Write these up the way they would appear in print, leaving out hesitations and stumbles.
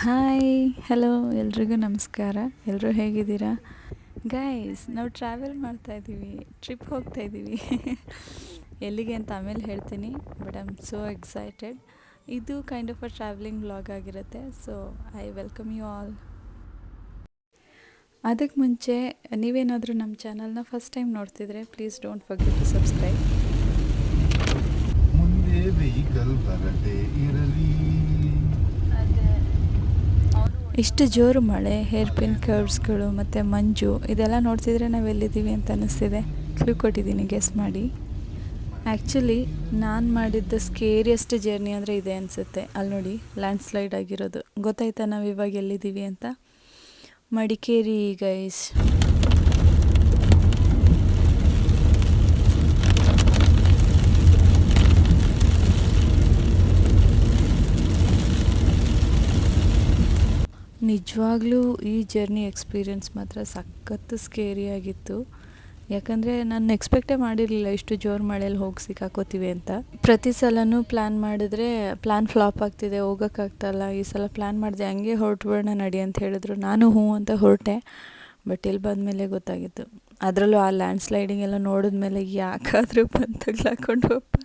Hi hello ಎಲ್ರಿಗೂ ನಮಸ್ಕಾರ. ಎಲ್ಲರೂ ಹೇಗಿದ್ದೀರಾ ಗೈಸ್? ನಾವು ಟ್ರಾವೆಲ್ ಮಾಡ್ತಾಯಿದ್ದೀವಿ, ಟ್ರಿಪ್ ಹೋಗ್ತಾಯಿದ್ದೀವಿ. ಎಲ್ಲಿಗೆ ಅಂತ ಆಮೇಲೆ ಹೇಳ್ತೀನಿ, but I am so excited. ಇದು kind of a travelling vlog ಆಗಿರುತ್ತೆ. So I welcome you all. ಅದಕ್ಕೆ ಮುಂಚೆ ನೀವೇನಾದರೂ ನಮ್ಮ ಚಾನಲ್ನ ಫಸ್ಟ್ ಟೈಮ್ ನೋಡ್ತಿದ್ರೆ please don't forget to subscribe. ಮುಂದೆ ವೆಹಿಕಲ್ ಬರದೇ ಇರಲಿ. ಇಷ್ಟು ಜೋರು ಮಳೆ, ಹೇರ್ ಪಿನ್ ಕರ್ವ್ಸ್ಗಳು ಮತ್ತು ಮಂಜು ಇದೆಲ್ಲ ನೋಡ್ತಿದ್ರೆ ನಾವು ಎಲ್ಲಿದ್ದೀವಿ ಅಂತ ಅನ್ನಿಸ್ತಿದೆ. ಕ್ಲೂ ಕೊಟ್ಟಿದ್ದೀನಿ, ಗೆಸ್ ಮಾಡಿ. ಆ್ಯಕ್ಚುಲಿ ನಾನು ಮಾಡಿದ್ದ ಸ್ಕೇರಿಯಸ್ಟ್ ಜರ್ನಿ ಅಂದರೆ ಇದೆ ಅನಿಸುತ್ತೆ. ಅಲ್ಲಿ ನೋಡಿ, ಲ್ಯಾಂಡ್ ಸ್ಲೈಡ್ ಆಗಿರೋದು. ಗೊತ್ತಾಯ್ತಾ ನಾವು ಇವಾಗ ಎಲ್ಲಿದ್ದೀವಿ ಅಂತ? ಮಡಿಕೇರಿ ಗೈಸ್. ನಿಜವಾಗ್ಲೂ ಈ ಜರ್ನಿ ಎಕ್ಸ್ಪೀರಿಯೆನ್ಸ್ ಮಾತ್ರ ಸಖತ್ತು ಸ್ಕೇರಿಯಾಗಿತ್ತು. ಯಾಕಂದರೆ ನಾನು ಎಕ್ಸ್ಪೆಕ್ಟೇ ಮಾಡಿರಲಿಲ್ಲ ಇಷ್ಟು ಜೋರು ಮಳೇಲಿ ಹೋಗಿ ಸಿಕ್ಕಾಕೋತೀವಿ ಅಂತ. ಪ್ರತಿ ಸಲನೂ ಪ್ಲ್ಯಾನ್ ಮಾಡಿದ್ರೆ ಪ್ಲ್ಯಾನ್ ಫ್ಲಾಪ್ ಆಗ್ತಿದೆ, ಹೋಗೋಕ್ಕಾಗ್ತಾಯಿಲ್ಲ. ಈ ಸಲ ಪ್ಲ್ಯಾನ್ ಮಾಡಿದೆ, ಹಂಗೆ ಹೊರಟುಬಿಡೋಣ ನಡಿ ಅಂತ ಹೇಳಿದ್ರು. ನಾನು ಹ್ಞೂ ಅಂತ ಹೊರಟೆ. ಬಟ್ ಇಲ್ಲಿ ಬಂದಮೇಲೆ ಗೊತ್ತಾಗಿತ್ತು. ಅದರಲ್ಲೂ ಆ ಲ್ಯಾಂಡ್ ಸ್ಲೈಡಿಂಗ್ ಎಲ್ಲ ನೋಡಿದ್ಮೇಲೆ ಯಾಕಾದರೂ ಬಂದು ತಗ್ಲಾಕೊಂಡ್ವಪ್ಪ,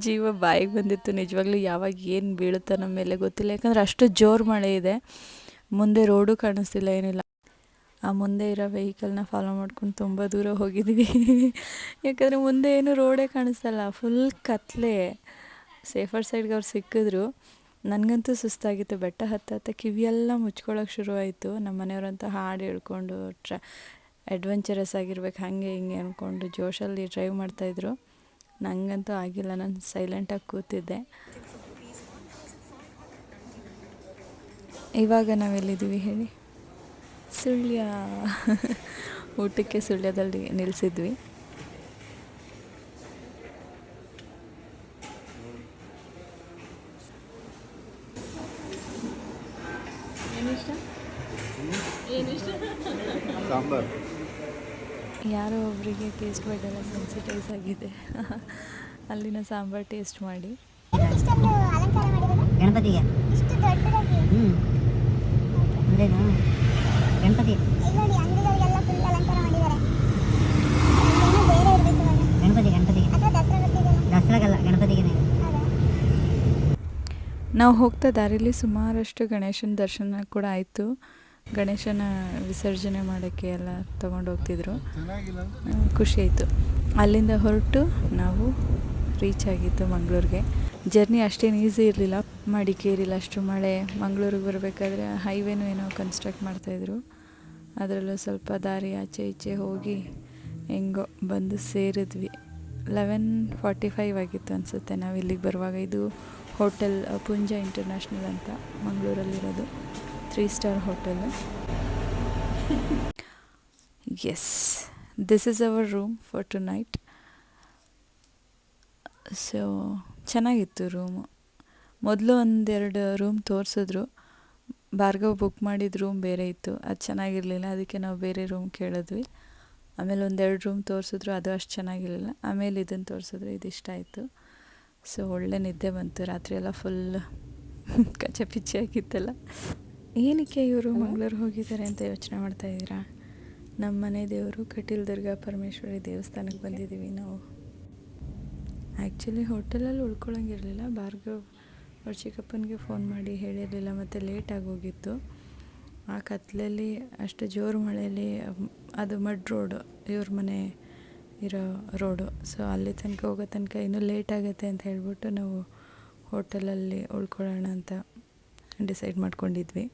ಜೀವ ಬಾಯಿಗೆ ಬಂದಿತ್ತು. ನಿಜವಾಗ್ಲೂ ಯಾವಾಗ ಏನು ಬೀಳುತ್ತೋ ನಮ್ಮ ಮೇಲೆ ಗೊತ್ತಿಲ್ಲ. ಯಾಕಂದರೆ ಅಷ್ಟು ಜೋರು ಮಳೆ ಇದೆ. ಮುಂದೆ ರೋಡು ಕಾಣಿಸ್ತಿಲ್ಲ, ಏನಿಲ್ಲ. ಆ ಮುಂದೆ ಇರೋ ವೆಹಿಕಲ್ನ ಫಾಲೋ ಮಾಡ್ಕೊಂಡು ತುಂಬ ದೂರ ಹೋಗಿದ್ವಿ. ಯಾಕಂದರೆ ಮುಂದೆ ಏನು ರೋಡೇ ಕಾಣಿಸ್ತಲ್ಲ, ಫುಲ್ ಕತ್ಲೆ. ಸೇಫರ್ ಸೈಡ್ಗೆ ಅವ್ರು ಸಿಕ್ಕಿದ್ರು. ನನಗಂತೂ ಸುಸ್ತಾಗಿತ್ತು. ಬೆಟ್ಟ ಹತ್ತ ಕಿವಿಯೆಲ್ಲ ಮುಚ್ಕೊಳ್ಳೋಕೆ ಶುರುವಾಯಿತು. ನಮ್ಮ ಮನೆಯವರಂತೂ ಹಾಡು ಹೇಳ್ಕೊಂಡು ಅಡ್ವೆಂಚರಸ್ ಆಗಿರ್ಬೇಕು ಹಾಗೆ ಹಿಂಗೆ ಅಂದ್ಕೊಂಡು ಜೋಶಲ್ಲಿ ಡ್ರೈವ್ ಮಾಡ್ತಾಯಿದ್ರು. ನನಗಂತೂ ಆಗಿಲ್ಲ, ನಾನು ಸೈಲೆಂಟಾಗಿ ಕೂತಿದ್ದೆ. ಇವಾಗ ನಾವೆಲ್ಲಿದ್ದೀವಿ ಹೇಳಿ? ಸುಳ್ಯ. ಊಟಕ್ಕೆ ಸುಳ್ಯದಲ್ಲಿ ನಿಲ್ಲಿಸಿದ್ವಿ. ಸಾಂಬಾರ್. ಯಾರೋ ಒಬ್ಬರಿಗೆ ಟೇಸ್ಟ್ ಬಡ್ ಎಲ್ಲ ಸೆನ್ಸಿಟೈಸ್ ಆಗಿದೆ. ಅಲ್ಲಿನ ಸಾಂಬಾರು ಟೇಸ್ಟ್ ಮಾಡಿ. ಗಣಪತಿಗೆ ಗಣಪತಿ ಗಣಪತಿಗೆ ದಸರಾಗಲ್ಲ, ಗಣಪತಿಗೆ. ನಾವು ಹೋಗ್ತಾ ದಾರಿಲಿ ಸುಮಾರಷ್ಟು ಗಣೇಶನ ದರ್ಶನ ಕೂಡ ಆಯಿತು. ಗಣೇಶನ ವಿಸರ್ಜನೆ ಮಾಡೋಕ್ಕೆ ಎಲ್ಲ ತೊಗೊಂಡು ಹೋಗ್ತಿದ್ರು. ಖುಷಿ ಆಯಿತು. ಅಲ್ಲಿಂದ ಹೊರಟು ನಾವು ರೀಚ್ ಆಗಿತ್ತು ಮಂಗಳೂರಿಗೆ. ಜರ್ನಿ ಅಷ್ಟೇನು ಈಸಿ ಇರಲಿಲ್ಲ. ಮಡಿಕೇರಿಲಿ ಅಷ್ಟು ಮಳೆ, ಮಂಗಳೂರಿಗೆ ಬರಬೇಕಾದ್ರೆ ಹೈವೇನೂ ಏನೋ ಕನ್ಸ್ಟ್ರಕ್ಟ್ ಮಾಡ್ತಾಯಿದ್ರು. ಅದರಲ್ಲೂ ಸ್ವಲ್ಪ ದಾರಿ ಆಚೆ ಈಚೆ ಹೋಗಿ ಹೆಂಗೋ ಬಂದು ಸೇರಿದ್ವಿ. 11:45 ಆಗಿತ್ತು ಅನಿಸುತ್ತೆ ನಾವು ಇಲ್ಲಿಗೆ ಬರುವಾಗ. ಇದು ಹೋಟೆಲ್ ಪುಂಜ ಇಂಟರ್ನ್ಯಾಷನಲ್ ಅಂತ ಮಂಗಳೂರಲ್ಲಿರೋದು, 3 star hotel. Yes, this is our room for two night. So ಚೆನ್ನಾಗಿತ್ತು ರೂಮು. ಮೊದಲು ಒಂದೆರಡು ರೂಮ್ ತೋರಿಸಿದ್ರು. ಭಾರ್ಗವ್ ಬುಕ್ ಮಾಡಿದ ರೂಮ್ ಬೇರೆ ಇತ್ತು, ಅದು ಚೆನ್ನಾಗಿರಲಿಲ್ಲ. ಅದಕ್ಕೆ ನಾವು ಬೇರೆ ರೂಮ್ ಕೇಳಿದ್ವಿ. ಆಮೇಲೆ ಒಂದೆರಡು ರೂಮ್ ತೋರಿಸಿದ್ರು, ಅದು ಅಷ್ಟು ಚೆನ್ನಾಗಿರಲಿಲ್ಲ. ಆಮೇಲೆ ಇದನ್ನು ತೋರಿಸಿದ್ರು, ಇದು ಇಷ್ಟ ಆಯಿತು. ಸೊ ಒಳ್ಳೆ ನಿದ್ದೆ ಬಂತು. ರಾತ್ರಿ ಎಲ್ಲ ಫುಲ್ ಕಚ್ಚಪಿಚ್ಚಿ ಆಗಿತ್ತಲ್ಲ. ಏನಕ್ಕೆ ಇವರು ಮಂಗಳೂರು ಹೋಗಿದ್ದಾರೆ ಅಂತ ಯೋಚನೆ ಮಾಡ್ತಾಯಿದ್ದೀರಾ? ನಮ್ಮ ಮನೆ ದೇವರು ಕಟೀಲು ದುರ್ಗಾ ಪರಮೇಶ್ವರಿ ದೇವಸ್ಥಾನಕ್ಕೆ ಬಂದಿದ್ದೀವಿ ನಾವು. ಆ್ಯಕ್ಚುಲಿ ಹೋಟೆಲಲ್ಲಿ ಉಳ್ಕೊಳ್ಳೋಂಗಿರಲಿಲ್ಲ. ಭಾರ್ಗವ್ ಅವ್ರ ಚಿಕ್ಕಪ್ಪನಿಗೆ ಫೋನ್ ಮಾಡಿ ಹೇಳಿರಲಿಲ್ಲ, ಮತ್ತು ಲೇಟಾಗಿ ಹೋಗಿತ್ತು. ಆ ಕತ್ಲಲ್ಲಿ ಅಷ್ಟು ಜೋರು ಮಳೆಯಲ್ಲಿ, ಅದು ಮಡ್ ರೋಡು, ಇವ್ರ ಮನೆ ಇರೋ ರೋಡು. ಸೊ ಅಲ್ಲಿ ತನಕ ಹೋಗೋ ತನಕ ಇನ್ನೂ ಲೇಟ್ ಆಗುತ್ತೆ ಅಂತ ಹೇಳ್ಬಿಟ್ಟು ನಾವು ಹೋಟೆಲಲ್ಲಿ ಉಳ್ಕೊಳ್ಳೋಣ ಅಂತ ಡಿಸೈಡ್ ಮಾಡ್ಕೊಂಡಿದ್ವಿ.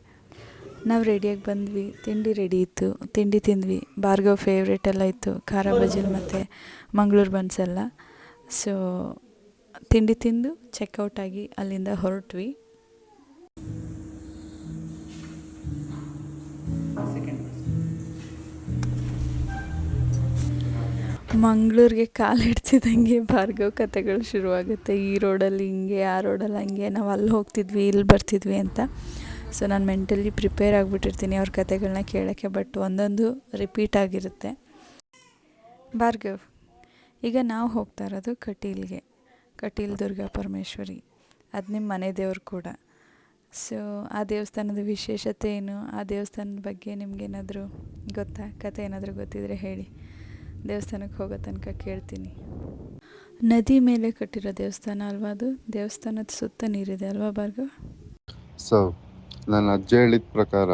ನಾವು ರೆಡಿಯಾಗಿ ಬಂದ್ವಿ. ತಿಂಡಿ ರೆಡಿ ಇತ್ತು, ತಿಂಡಿ ತಿಂದ್ವಿ. ಭಾರ್ಗವ್ ಫೇವ್ರೇಟ್ ಎಲ್ಲ ಇತ್ತು, ಖಾರ ಬಜ್ಜಿ ಮತ್ತು ಮಂಗಳೂರು ಬನ್ಸೆಲ್ಲ. ಸೊ ತಿಂಡಿ ತಿಂದು ಚೆಕ್ಔಟ್ ಆಗಿ ಅಲ್ಲಿಂದ ಹೊರಟ್ವಿ. ಮಂಗಳೂರಿಗೆ ಕಾಲಿಡ್ತಿದ್ದಂಗೆ ಭಾರ್ಗವ್ ಕತೆಗಳು ಶುರುವಾಗುತ್ತೆ. ಈ ರೋಡಲ್ಲಿ ಹಿಂಗೆ, ಆ ರೋಡಲ್ಲಿ ಹಂಗೆ, ನಾವು ಅಲ್ಲಿ ಹೋಗ್ತಿದ್ವಿ, ಇಲ್ಲಿ ಬರ್ತಿದ್ವಿ ಅಂತ. ಸೊ ನಾನು ಮೆಂಟಲಿ ಪ್ರಿಪೇರ್ ಆಗಿಬಿಟ್ಟಿರ್ತೀನಿ ಅವ್ರ ಕತೆಗಳನ್ನ ಕೇಳೋಕ್ಕೆ. ಬಟ್ ಒಂದೊಂದು ರಿಪೀಟ್ ಆಗಿರುತ್ತೆ. ಭಾರ್ಗವ್, ಈಗ ನಾವು ಹೋಗ್ತಾ ಇರೋದು ಕಟೀಲ್ಗೆ, ಕಟೀಲು ದುರ್ಗಾ ಪರಮೇಶ್ವರಿ. ಅದು ನಿಮ್ಮ ಮನೆ ದೇವ್ರು ಕೂಡ. ಸೊ ಆ ದೇವಸ್ಥಾನದ ವಿಶೇಷತೆ ಏನು, ಆ ದೇವಸ್ಥಾನದ ಬಗ್ಗೆ ನಿಮಗೇನಾದರೂ ಗೊತ್ತಾ, ಕತೆ ಏನಾದರೂ ಗೊತ್ತಿದ್ರೆ ಹೇಳಿ. ದೇವಸ್ಥಾನಕ್ಕೆ ಹೋಗೋ ತನಕ ಕೇಳ್ತೀನಿ. ನದಿ ಮೇಲೆ ಕಟ್ಟಿರೋ ದೇವಸ್ಥಾನ ಅಲ್ವಾ ಅದು? ದೇವಸ್ಥಾನದ ಸುತ್ತ ನೀರಿದೆ ಅಲ್ವಾ ಭಾರ್ಗವ್? ಸೊ ನನ್ನ ಅಜ್ಜ ಹೇಳಿದ ಪ್ರಕಾರ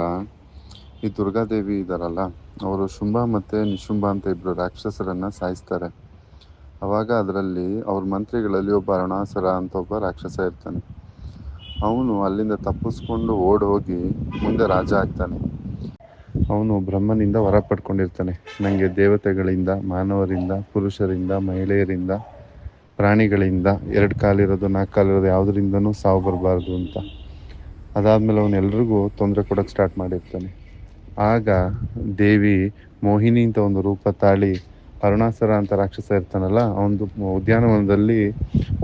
ಈ ದುರ್ಗಾದೇವಿ ಇದಾರಲ್ಲ, ಅವರು ಶುಂಭ ಮತ್ತು ನಿಶುಂಭ ಅಂತ ಇಬ್ಬರು ರಾಕ್ಷಸರನ್ನು ಸಾಯಿಸ್ತಾರೆ. ಅವಾಗ ಅದರಲ್ಲಿ ಅವ್ರ ಮಂತ್ರಿಗಳಲ್ಲಿ ಒಬ್ಬ ಅರುಣಾಸುರ ಅಂತ ಒಬ್ಬ ರಾಕ್ಷಸ ಇರ್ತಾನೆ. ಅವನು ಅಲ್ಲಿಂದ ತಪ್ಪಿಸ್ಕೊಂಡು ಹೋಗಿ ಮುಂದೆ ರಾಜ ಆಗ್ತಾನೆ. ಅವನು ಬ್ರಹ್ಮನಿಂದ ವರ ಪಡ್ಕೊಂಡಿರ್ತಾನೆ, ನನಗೆ ದೇವತೆಗಳಿಂದ, ಮಾನವರಿಂದ, ಪುರುಷರಿಂದ, ಮಹಿಳೆಯರಿಂದ, ಪ್ರಾಣಿಗಳಿಂದ, 2 ಕಾಲಿರೋದು 4 ಕಾಲಿರೋದು ಯಾವುದರಿಂದನೂ ಸಾವು ಬರಬಾರ್ದು ಅಂತ. ಅದಾದಮೇಲೆ ಅವನು ಎಲ್ರಿಗೂ ತೊಂದರೆ ಕೊಡೋಕ್ಕೆ ಸ್ಟಾರ್ಟ್ ಮಾಡಿರ್ತಾನೆ. ಆಗ ದೇವಿ ಮೋಹಿನಿ ಅಂತ ಒಂದು ರೂಪ ತಾಳಿ ಅರುಣಾಸುರ ಅಂತ ರಾಕ್ಷಸ ಇರ್ತಾನಲ್ಲ, ಅವನದು ಉದ್ಯಾನವನದಲ್ಲಿ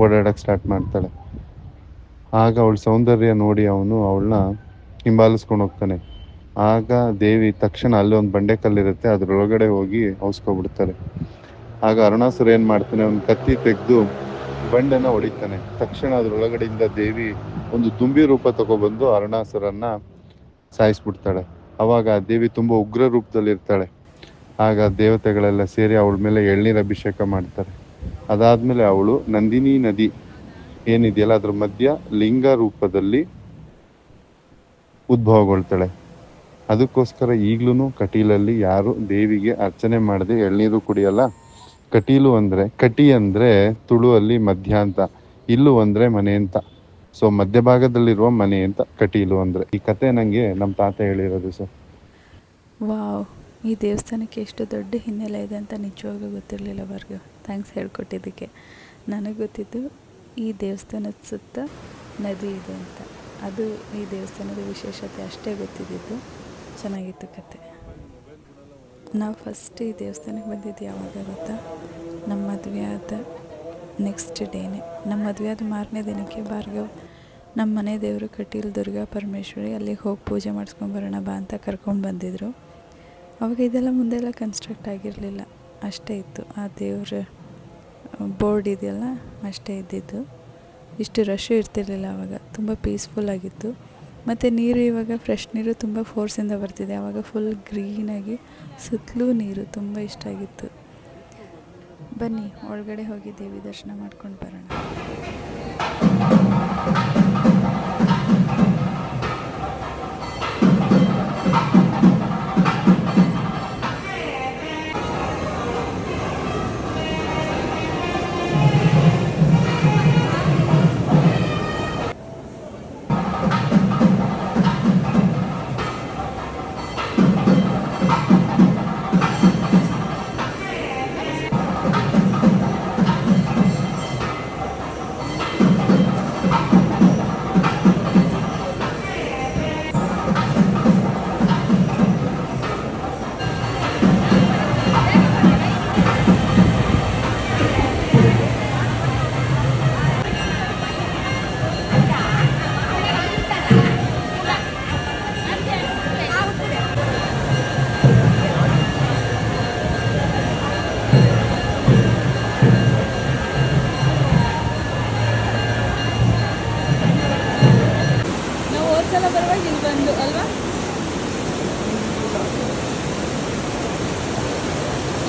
ಓಡಾಡೋಕ್ಕೆ ಸ್ಟಾರ್ಟ್ ಮಾಡ್ತಾಳೆ. ಆಗ ಅವಳ ಸೌಂದರ್ಯ ನೋಡಿ ಅವನು ಅವಳನ್ನ ಹಿಂಬಾಲಿಸ್ಕೊಂಡು ಹೋಗ್ತಾನೆ. ಆಗ ದೇವಿ ತಕ್ಷಣ ಅಲ್ಲಿ ಒಂದು ಬಂಡೆ ಕಲ್ಲಿರುತ್ತೆ, ಅದರೊಳಗಡೆ ಹೋಗಿ ಅವಸ್ಕೊಬಿಡ್ತಾರೆ. ಆಗ ಅರುಣಾಸುರ ಏನು ಮಾಡ್ತಾನೆ, ಒಂದು ಕತ್ತಿ ತೆಗೆದು ಬಂಡೆನ ಹೊಡಿತಾನೆ. ತಕ್ಷಣ ಅದರೊಳಗಡೆಯಿಂದ ದೇವಿ ಒಂದು ದುಂಬಿ ರೂಪ ತಗೊಬಂದು ಅರುಣಾಸುರನ್ನ ಸಾಯಿಸ್ಬಿಡ್ತಾಳೆ. ಅವಾಗ ಆ ದೇವಿ ತುಂಬ ಉಗ್ರ ರೂಪದಲ್ಲಿ ಇರ್ತಾಳೆ. ಆಗ ದೇವತೆಗಳೆಲ್ಲ ಸೇರಿ ಅವಳ ಮೇಲೆ ಎಳ್ನೀರು ಅಭಿಷೇಕ ಮಾಡ್ತಾರೆ. ಅದಾದಮೇಲೆ ಅವಳು ನಂದಿನಿ ನದಿ ಏನಿದೆಯಲ್ಲ ಅದ್ರ ಮಧ್ಯ ಲಿಂಗ ರೂಪದಲ್ಲಿ ಉದ್ಭವಗೊಳ್ತಾಳೆ. ಅದಕ್ಕೋಸ್ಕರ ಈಗ್ಲೂ ಕಟೀಲಲ್ಲಿ ಯಾರು ದೇವಿಗೆ ಅರ್ಚನೆ ಮಾಡದೆ ಎಳ್ನೀರು ಕುಡಿಯಲ್ಲ. ಕಟೀಲು ಅಂದರೆ, ಕಟಿ ಅಂದರೆ ತುಳುವಲ್ಲಿ ಮಧ್ಯ ಅಂತ, ಇಲ್ಲು ಅಂದರೆ ಮನೆ ಅಂತ. ಸೊ ಮಧ್ಯಭಾಗದಲ್ಲಿರುವ ಮನೆ ಅಂತ ಕಟೀಲು ಅಂದರೆ. ಈ ಕತೆ ನನಗೆ ನಮ್ಮ ತಾತ ಹೇಳಿರೋದು ಸರ್. ವಾವ್, ಈ ದೇವಸ್ಥಾನಕ್ಕೆ ಎಷ್ಟು ದೊಡ್ಡ ಹಿನ್ನೆಲೆ ಇದೆ ಅಂತ ನಿಜವಾಗ್ಲೂ ಗೊತ್ತಿರಲಿಲ್ಲ ಭಾರ್ಗವ್. ಥ್ಯಾಂಕ್ಸ್ ಹೇಳ್ಕೊಟ್ಟಿದ್ದಕ್ಕೆ. ನನಗೆ ಗೊತ್ತಿದ್ದು ಈ ದೇವಸ್ಥಾನದ ಸುತ್ತ ನದಿ ಇದೆ ಅಂತ. ಅದು ಈ ದೇವಸ್ಥಾನದ ವಿಶೇಷತೆ ಅಷ್ಟೇ ಗೊತ್ತಿದ್ದು. ಚೆನ್ನಾಗಿತ್ತು ಕತೆ. ನಾವು ಫಸ್ಟ್ ಈ ದೇವಸ್ಥಾನಕ್ಕೆ ಬಂದಿದ್ದು ಯಾವಾಗ ಗೊತ್ತಾ? ನಮ್ಮ ಮದುವೆ ಆದ ನೆಕ್ಸ್ಟ್ ಡೇನೇ, ನಮ್ಮ ಮದುವೆ ಆದ ಮಾರನೇ ದಿನಕ್ಕೆ ಭಾರ್ಗವ್ ನಮ್ಮ ಮನೆ ದೇವರು ಕಟೀಲು ದುರ್ಗಾ ಪರಮೇಶ್ವರಿ, ಅಲ್ಲಿಗೆ ಹೋಗಿ ಪೂಜೆ ಮಾಡಿಸ್ಕೊಂಬರೋಣ ಬಾ ಅಂತ ಕರ್ಕೊಂಡು ಬಂದಿದ್ದರು. ಅವಾಗ ಇದೆಲ್ಲ ಮುಂದೆಲ್ಲ ಕನ್ಸ್ಟ್ರಕ್ಟ್ ಆಗಿರಲಿಲ್ಲ, ಅಷ್ಟೇ ಇತ್ತು. ಆ ದೇವ್ರ ಬೋರ್ಡ್ ಇದೆಯಲ್ಲ ಅಷ್ಟೇ ಇದ್ದಿದ್ದು. ಇಷ್ಟು ರಶ್ಶು ಇರ್ತಿರ್ಲಿಲ್ಲ ಆವಾಗ. ತುಂಬ ಪೀಸ್ಫುಲ್ಲಾಗಿತ್ತು. ಮತ್ತು ನೀರು ಇವಾಗ ಫ್ರೆಶ್ ನೀರು ತುಂಬ ಫೋರ್ಸಿಂದ ಬರ್ತಿದೆ. ಆವಾಗ ಫುಲ್ ಗ್ರೀನಾಗಿ ಸುತ್ತಲೂ ನೀರು, ತುಂಬ ಇಷ್ಟ ಆಗಿತ್ತು. ಬನ್ನಿ ಒಳಗಡೆ ಹೋಗಿ ದೇವಿ ದರ್ಶನ ಮಾಡ್ಕೊಂಡು ಬರೋಣ.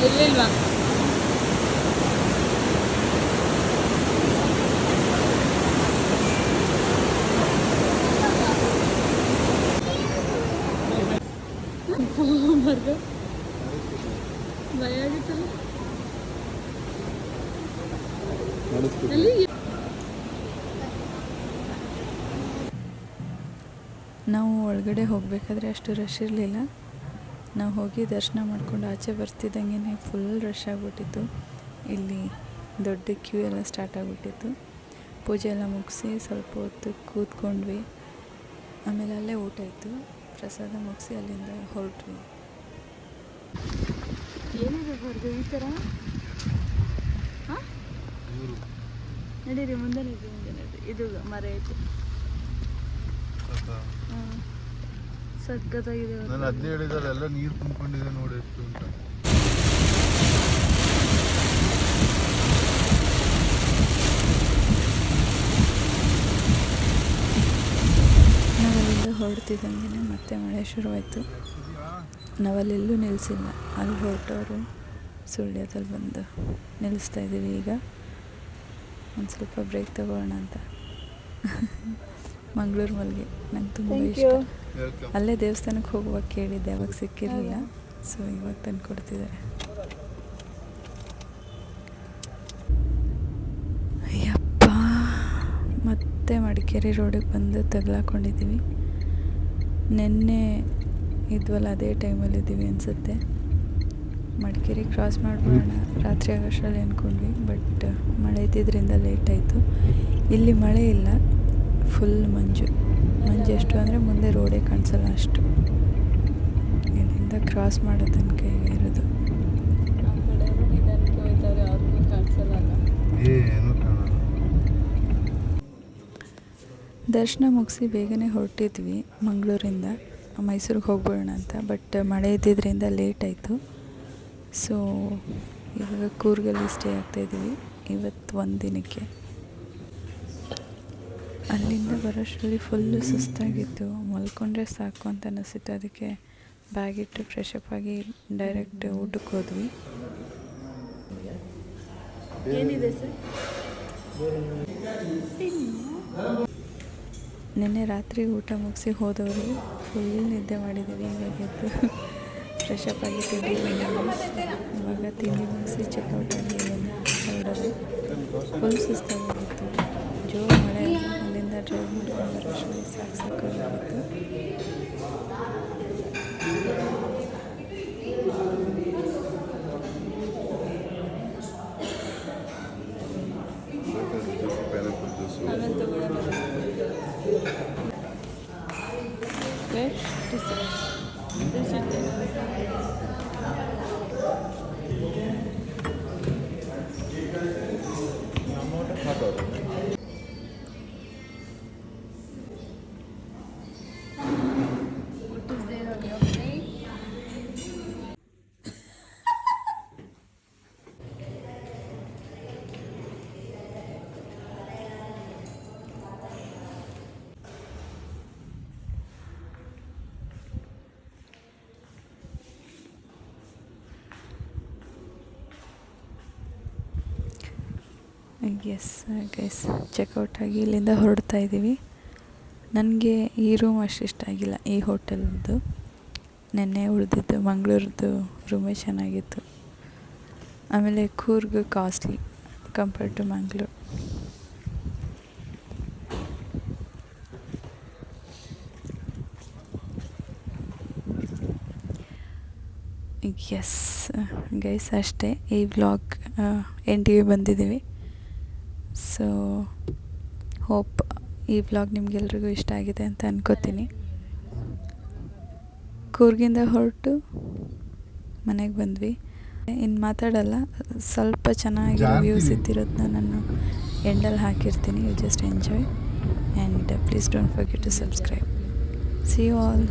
ಇರಲಿಲ್ವಾ? ಭಯ ಆಗಿತ್ತಲ್ಲ ಅಲ್ಲಿ. ನಾವು ಒಳಗಡೆ ಹೋಗಬೇಕಾದ್ರೆ ಅಷ್ಟು ರಶ್ ಇರಲಿಲ್ಲ. ನಾವು ಹೋಗಿ ದರ್ಶನ ಮಾಡ್ಕೊಂಡು ಆಚೆ ಬರ್ತಿದ್ದಂಗೆ ಫುಲ್ ರಶ್ ಆಗಿಬಿಟ್ಟಿತ್ತು. ಇಲ್ಲಿ ದೊಡ್ಡ ಕ್ಯೂ ಎಲ್ಲ ಸ್ಟಾರ್ಟ್ ಆಗಿಬಿಟ್ಟಿತ್ತು. ಪೂಜೆ ಎಲ್ಲ ಮುಗಿಸಿ ಸ್ವಲ್ಪ ಹೊತ್ತು ಕೂತ್ಕೊಂಡ್ವಿ. ಆಮೇಲೆ ಅಲ್ಲೇ ಊಟ ಇತ್ತು. ಪ್ರಸಾದ ಮುಗಿಸಿ ಅಲ್ಲಿಂದ ಹೊರಟ್ವಿ. ಏನಿದೆ ಬರ್ದು ಈ ಥರ? ಹಾಂ ನಡೀರಿ, ಮುಂದೆ ನಡೀರಿ. ಇದು ಮರ ಐತೆ. ಹಾಂ ಸಕ್ಕತ್ತಾಗಿದೆ. ನಾನು ಅದನ್ನೇ ಹೇಳಿದಾರೆ, ಎಲ್ಲ ನೀರು ತುಂಬಿಕೊಂಡಿದೆ ನೋಡಿ ಎಷ್ಟು ಅಂತ. ಹೊರಡ್ತಿದ್ದಂಗೆ ಮತ್ತೆ ಮಳೆ ಶುರುವಾಯಿತು. ನಾವಲ್ಲೆಲ್ಲೂ ನಿಲ್ಲಿಸಿಲ್ಲ, ಅಲ್ಲಿ ಹೊರಟವರು ಸುಳ್ಯದಲ್ಲಿ ಬಂದು ನಿಲ್ಲಿಸ್ತಾ ಇದ್ದೀವಿ. ಈಗ ಒಂದು ಸ್ವಲ್ಪ ಬ್ರೇಕ್ ತಗೊಳ್ಳೋಣ ಅಂತ. ಮಂಗಳೂರು ಮಲ್ಲಿಗೆ ನಂಗೆ ತುಂಬ ಇಷ್ಟ. ಅಲ್ಲೇ ದೇವಸ್ಥಾನಕ್ಕೆ ಹೋಗುವಾಗ ಕೇಳಿದ್ದೆ, ಅವಾಗ ಸಿಕ್ಕಿರಲಿಲ್ಲ. ಸೊ ಇವಾಗ ತಂದು ಕೊಡ್ತಿದ್ದಾರೆ. ಅಯ್ಯಪ್ಪ, ಮತ್ತೆ ಮಡಿಕೇರಿ ರೋಡಿಗೆ ಬಂದು ತಗಲಾಕೊಂಡಿದ್ದೀವಿ. ನೆನ್ನೆ ಇದ್ವಲ್ಲ, ಅದೇ ಟೈಮಲ್ಲಿದ್ದೀವಿ ಅನಿಸುತ್ತೆ. ಮಡಿಕೇರಿ ಕ್ರಾಸ್ ಮಾಡಿಬಿಡೋಣ ರಾತ್ರಿ ಆಗೋಷ್ಟರಲ್ಲಿ ಅಂದ್ಕೊಂಡ್ವಿ, ಬಟ್ ಮಳೆ ಇದ್ದಿದ್ದರಿಂದ ಲೇಟ್ ಆಯಿತು. ಇಲ್ಲಿ ಮಳೆ ಇಲ್ಲ, ಫುಲ್ ಮಂಜು ಎಷ್ಟು ಅಂದರೆ ಮುಂದೆ ರೋಡೇ ಕಾಣಿಸಲ್ಲ ಅಷ್ಟು. ಇಲ್ಲಿಂದ ಕ್ರಾಸ್ ಮಾಡೋ ತನಕ ಇರೋದು. ದರ್ಶನ ಮುಗಿಸಿ ಬೇಗನೆ ಹೊರಟಿದ್ವಿ ಮಂಗಳೂರಿಂದ ಮೈಸೂರಿಗೆ ಹೋಗ್ಬಿಡೋಣ ಅಂತ. ಬಟ್ ಮಳೆ ಇದ್ದಿದ್ದರಿಂದ ಲೇಟ್ ಆಯಿತು. ಸೊ ಇವಾಗ ಕೂರ್ಗಲ್ಲಿ ಸ್ಟೇ ಆಗ್ತಾಯಿದ್ದೀವಿ ಇವತ್ತು ಒಂದು ದಿನಕ್ಕೆ. ಅಲ್ಲಿಂದ ಬರೋಷ್ಟರಲ್ಲಿ ಫುಲ್ಲು ಸುಸ್ತಾಗಿತ್ತು, ಮಲ್ಕೊಂಡ್ರೆ ಸಾಕು ಅಂತ ಅನಿಸಿತ್ತು. ಅದಕ್ಕೆ ಬ್ಯಾಗ್ ಇಟ್ಟು ಫ್ರೆಶ್ ಅಪ್ ಆಗಿ ಡೈರೆಕ್ಟ್ ಊಟಕ್ಕೆ ಹೋದ್ವಿ. ಏನಿದೆ ಸರ್? ನಿನ್ನೆ ರಾತ್ರಿ ಊಟ ಮುಗಿಸಿ ಹೋದವರು ಫುಲ್ ನಿದ್ದೆ ಮಾಡಿದ್ದೀವಿ. ಇವಾಗ ಎದ್ದು ಫ್ರೆಶ್ ಅಪ್ ಆಗಿ ತಿಂಡಿ ಬಂದಿದ್ದೀವಿ. ಇವಾಗ ತಿಂಡಿ ಮುಗಿಸಿ ಚೆಕ್ಔಟ್ ಆಗಿ ಹೊರಡೋದು. ಫುಲ್ ಸುಸ್ತಾಗಿತ್ತು, ಜೋರು ಮಳೆ. ಅಲ್ಲಿಂದ ಡ್ರೈವ್ ಮಾಡ್ಕೊಂಡು ಬರೋಷ್ಟರಲ್ಲಿ ಸಾಕಾಗಿತ್ತು. ಎಸ್ ಗೈಸ್, ಚೆಕ್ಔಟ್ ಆಗಿ ಇಲ್ಲಿಂದ ಹೊರಡ್ತಾ ಇದ್ದೀವಿ. ನನಗೆ ಈ ರೂಮ್ ಅಷ್ಟು ಇಷ್ಟ ಆಗಿಲ್ಲ, ಈ ಹೋಟೆಲ್ದು. ನೆನ್ನೆ ಉಳಿದಿದ್ದು ಮಂಗಳೂರದ್ದು ರೂಮೇ ಚೆನ್ನಾಗಿತ್ತು. ಆಮೇಲೆ Coorg costly compared to Mangaluru. Yes guys, ಅಷ್ಟೇ. ಈ ವ್ಲಾಗ್ ಎಂಡಿಗೆ ಬಂದಿದ್ದೀವಿ. ಸೊ ಹೋಪ್ ಈ ವ್ಲಾಗ್ ನಿಮಗೆಲ್ರಿಗೂ ಇಷ್ಟ ಆಗಿದೆ ಅಂತ ಅನ್ಕೋತೀನಿ. ಕೂರ್ಗಿಂದ ಹೊರಟು ಮನೆಗೆ ಬಂದ್ವಿ. ಇನ್ನು ಮಾತಾಡಲ್ಲ, ಸ್ವಲ್ಪ ಚೆನ್ನಾಗಿರೋ ವ್ಯೂಸ್ ಇದ್ದಿರೋದನ್ನ ನಾನು ಎಂಡಲ್ಲಿ ಹಾಕಿರ್ತೀನಿ. You just enjoy and please don't forget to subscribe. See you all.